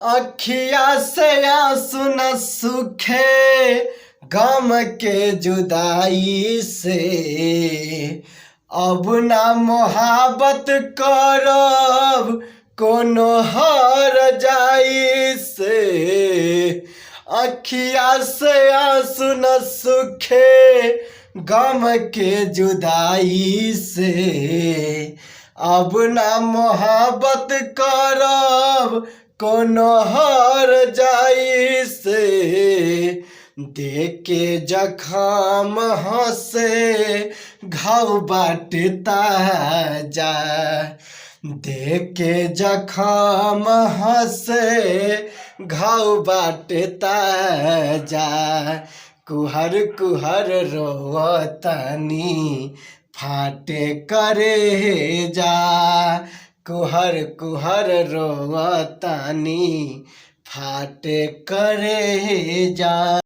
अखिया से आंसू न सूखे गम के जुदाई से। अब ना मोहब्बत करब कोनो हर जाई से। अखिया से आंसू न सूखे गम के जुदाई से। अब ना मोहब्बत करब कोनो हर जाई से। देखे जखम हंसे घाव बाटे ताजा। देखे जखम हंसे घाव बाटे ताजा। कुहर कुहर रोवतानी फाटे करे जा। कुहर कुहर रोवतानी फाटे करे जा।